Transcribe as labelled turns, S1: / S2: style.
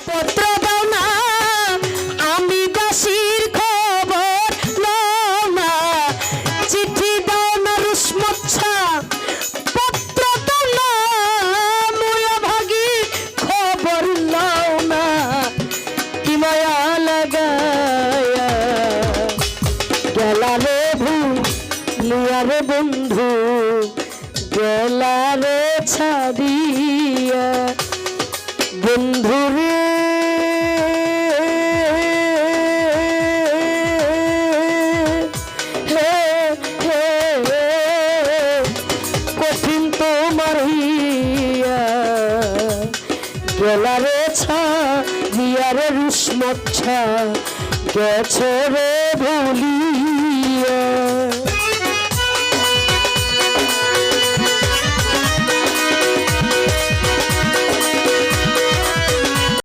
S1: পত্র দাও না আমি দাসীর খবর লও না, চিঠি দাও না রুসমচ্ছা পত্র দাও না মুয়া ভাগি খবর লও না, কি মায়া লাগায়া গেলা রে ভুলিয়া রে বন্ধু, গেলা রে ছাড়িয়া বন্ধুরে কঠিন তোমার হিয়া গেলা রে ছাড়িয়া রে রুসমচ্ছা গেছে রে ভুলি।